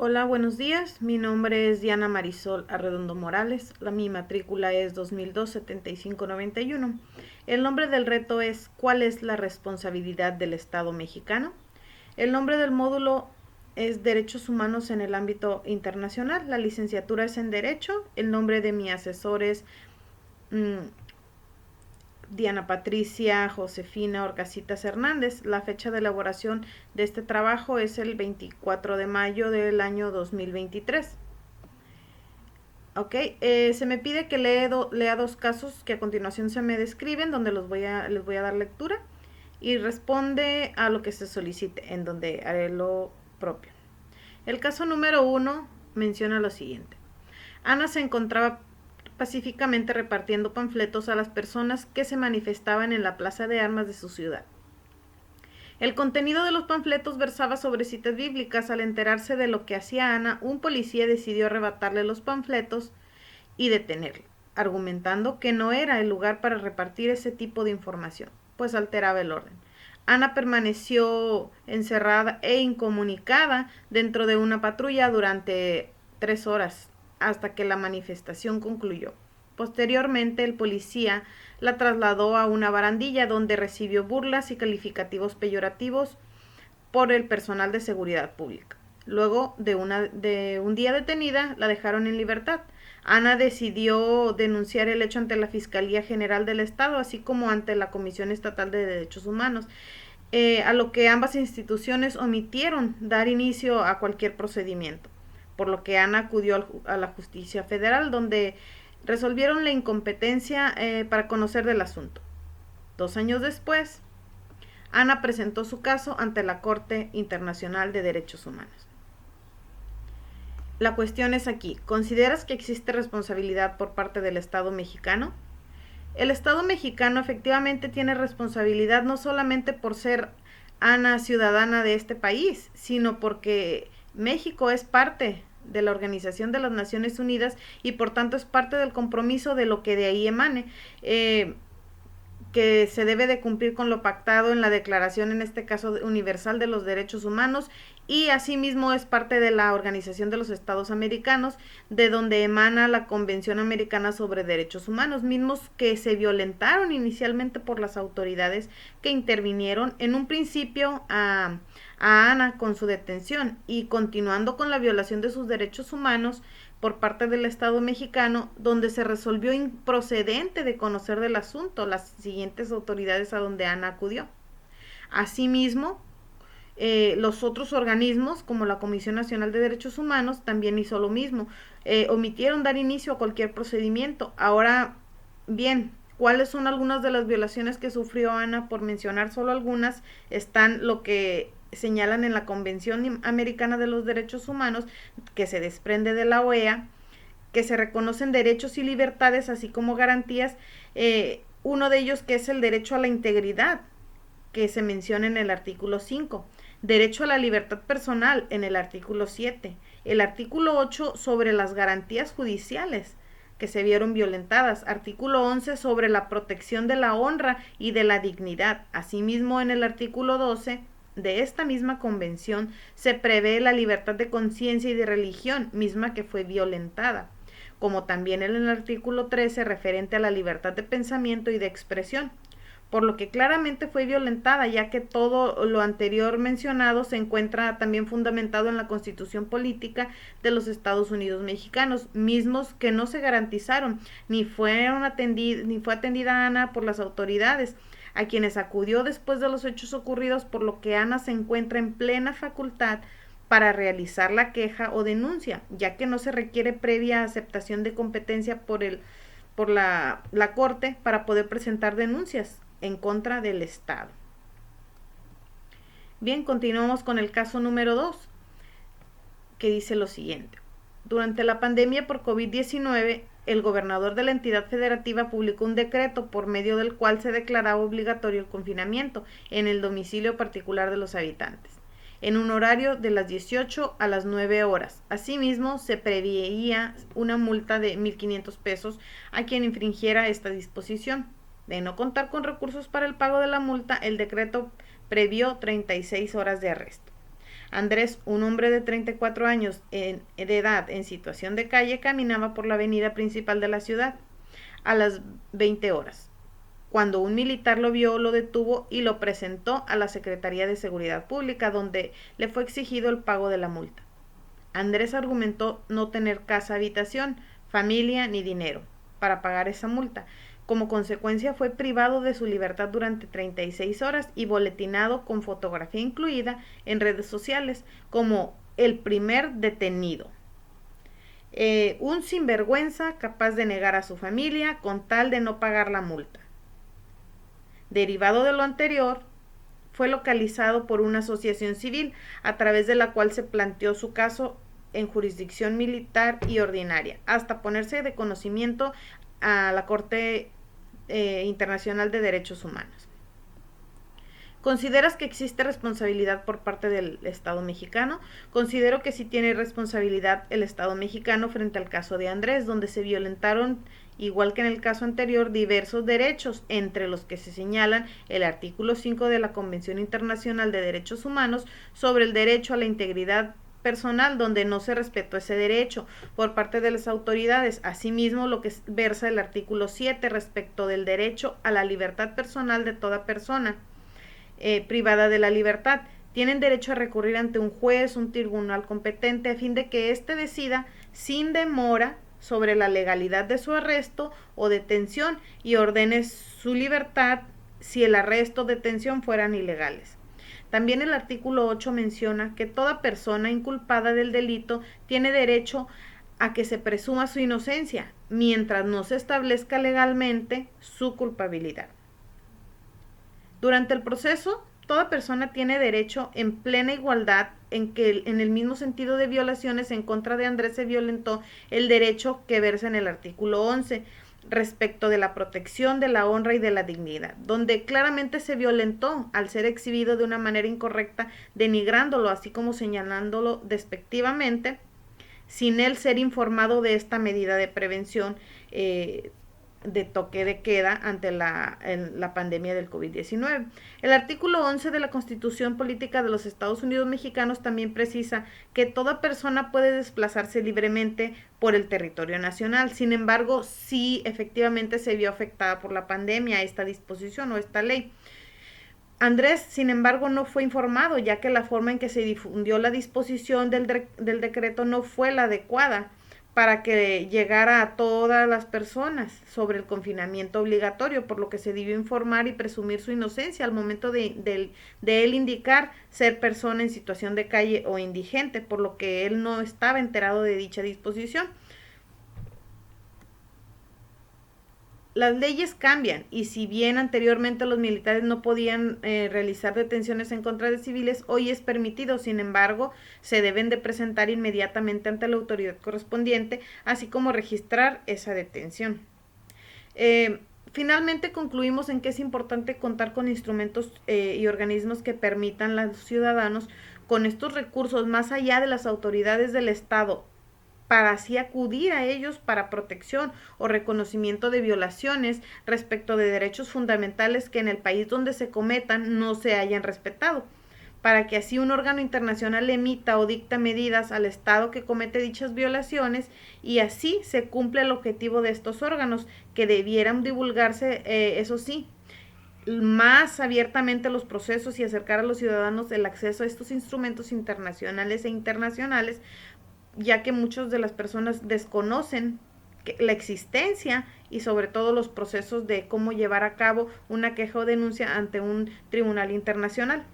Hola, buenos días. Mi nombre es Diana Marisol Arredondo Morales. Mi matrícula es 2002-7591. El nombre del reto es ¿cuál es la responsabilidad del Estado mexicano? El nombre del módulo es Derechos Humanos en el ámbito internacional. La licenciatura es en Derecho. El nombre de mi asesor es mm, Diana Patricia Josefina Orcasitas Hernández. La fecha de elaboración de este trabajo es el 24 de mayo del año 2023. Ok, se me pide que lea dos casos que a continuación se me describen, donde les voy a dar lectura y responde a lo que se solicite, en donde haré lo propio. El caso número 1 menciona lo siguiente. Ana se encontraba pacíficamente repartiendo panfletos a las personas que se manifestaban en la plaza de armas de su ciudad. El contenido de los panfletos versaba sobre citas bíblicas. Al enterarse de lo que hacía Ana, un policía decidió arrebatarle los panfletos y detenerla, argumentando que no era el lugar para repartir ese tipo de información, pues alteraba el orden. Ana permaneció encerrada e incomunicada dentro de una patrulla durante 3 horas, hasta que la manifestación concluyó. Posteriormente, el policía la trasladó a una barandilla donde recibió burlas y calificativos peyorativos por el personal de seguridad pública. Luego de un día detenida, la dejaron en libertad. Ana decidió denunciar el hecho ante la Fiscalía General del Estado, así como ante la Comisión Estatal de Derechos Humanos, a lo que ambas instituciones omitieron dar inicio a cualquier procedimiento, por lo que Ana acudió a la Justicia Federal, donde resolvieron la incompetencia para conocer del asunto. 2 años después, Ana presentó su caso ante la Corte Internacional de Derechos Humanos. La cuestión es aquí, ¿consideras que existe responsabilidad por parte del Estado mexicano? El Estado mexicano efectivamente tiene responsabilidad no solamente por ser Ana ciudadana de este país, sino porque México es parte de la Organización de las Naciones Unidas y por tanto es parte del compromiso de lo que de ahí emane. Que se debe de cumplir con lo pactado en la Declaración, en este caso universal, de los derechos humanos, y asimismo es parte de la Organización de los Estados Americanos, de donde emana la Convención Americana sobre Derechos Humanos, mismos que se violentaron inicialmente por las autoridades que intervinieron en un principio a Ana con su detención y continuando con la violación de sus derechos humanos por parte del Estado mexicano, donde se resolvió improcedente de conocer del asunto las siguientes autoridades a donde Ana acudió. Asimismo, los otros organismos, como la Comisión Nacional de Derechos Humanos, también hizo lo mismo. Omitieron dar inicio a cualquier procedimiento. Ahora, bien, ¿cuáles son algunas de las violaciones que sufrió Ana? Por mencionar solo algunas, están lo que señalan en la Convención Americana de los Derechos Humanos, que se desprende de la OEA, que se reconocen derechos y libertades, así como garantías, uno de ellos que es el derecho a la integridad, que se menciona en el artículo 5, derecho a la libertad personal en el artículo 7, el artículo 8 sobre las garantías judiciales que se vieron violentadas, artículo 11 sobre la protección de la honra y de la dignidad. Asimismo, en el artículo 12 de esta misma convención se prevé la libertad de conciencia y de religión, misma que fue violentada, como también en el artículo 13 referente a la libertad de pensamiento y de expresión, por lo que claramente fue violentada, ya que todo lo anterior mencionado se encuentra también fundamentado en la Constitución Política de los Estados Unidos Mexicanos, mismos que no se garantizaron ni fue atendida Ana por las autoridades, a quienes acudió después de los hechos ocurridos, por lo que Ana se encuentra en plena facultad para realizar la queja o denuncia, ya que no se requiere previa aceptación de competencia por la Corte para poder presentar denuncias en contra del Estado. Bien, continuamos con el caso número 2, que dice lo siguiente. Durante la pandemia por COVID-19, el gobernador de la entidad federativa publicó un decreto por medio del cual se declaraba obligatorio el confinamiento en el domicilio particular de los habitantes, en un horario de las 18 a las 9 horas. Asimismo, se preveía una multa de 1,500 pesos a quien infringiera esta disposición. De no contar con recursos para el pago de la multa, el decreto previó 36 horas de arresto. Andrés, un hombre de 34 años de edad en situación de calle, caminaba por la avenida principal de la ciudad a las 20 horas. Cuando un militar lo vio, lo detuvo y lo presentó a la Secretaría de Seguridad Pública, donde le fue exigido el pago de la multa. Andrés argumentó no tener casa, habitación, familia ni dinero para pagar esa multa. Como consecuencia fue privado de su libertad durante 36 horas y boletinado con fotografía incluida en redes sociales como el primer detenido. Un sinvergüenza capaz de negar a su familia con tal de no pagar la multa. Derivado de lo anterior, fue localizado por una asociación civil a través de la cual se planteó su caso en jurisdicción militar y ordinaria, hasta ponerse de conocimiento a la Corte Internacional de Derechos Humanos. ¿Consideras que existe responsabilidad por parte del Estado mexicano? Considero que sí tiene responsabilidad el Estado mexicano frente al caso de Andrés, donde se violentaron, igual que en el caso anterior, diversos derechos, entre los que se señalan el artículo 5 de la Convención Internacional de Derechos Humanos sobre el derecho a la integridad personal, donde no se respetó ese derecho por parte de las autoridades. Asimismo, lo que versa el artículo 7 respecto del derecho a la libertad personal de toda persona privada de la libertad. Tienen derecho a recurrir ante un juez, un tribunal competente, a fin de que éste decida sin demora sobre la legalidad de su arresto o detención y ordene su libertad si el arresto o detención fueran ilegales. También el artículo 8 menciona que toda persona inculpada del delito tiene derecho a que se presuma su inocencia, mientras no se establezca legalmente su culpabilidad. Durante el proceso, toda persona tiene derecho en plena igualdad en que en el mismo sentido de violaciones en contra de Andrés se violentó el derecho que versa en el artículo 11 respecto de la protección de la honra y de la dignidad, donde claramente se violentó al ser exhibido de una manera incorrecta, denigrándolo, así como señalándolo despectivamente, sin él ser informado de esta medida de prevención de toque de queda ante la pandemia del COVID-19. El artículo 11 de la Constitución Política de los Estados Unidos Mexicanos también precisa que toda persona puede desplazarse libremente por el territorio nacional. Sin embargo, sí efectivamente se vio afectada por la pandemia esta disposición o esta ley. Andrés, sin embargo, no fue informado, ya que la forma en que se difundió la disposición del decreto no fue la adecuada para que llegara a todas las personas sobre el confinamiento obligatorio, por lo que se debió informar y presumir su inocencia al momento de él indicar ser persona en situación de calle o indigente, por lo que él no estaba enterado de dicha disposición. Las leyes cambian y si bien anteriormente los militares no podían realizar detenciones en contra de civiles, hoy es permitido. Sin embargo, se deben de presentar inmediatamente ante la autoridad correspondiente, así como registrar esa detención. Finalmente concluimos en que es importante contar con instrumentos y organismos que permitan a los ciudadanos con estos recursos más allá de las autoridades del Estado, para así acudir a ellos para protección o reconocimiento de violaciones respecto de derechos fundamentales que en el país donde se cometan no se hayan respetado, para que así un órgano internacional emita o dicta medidas al Estado que comete dichas violaciones y así se cumple el objetivo de estos órganos, que debieran divulgarse, eso sí, más abiertamente los procesos y acercar a los ciudadanos el acceso a estos instrumentos internacionales e internacionales, ya que muchas de las personas desconocen la existencia y sobre todo los procesos de cómo llevar a cabo una queja o denuncia ante un tribunal internacional.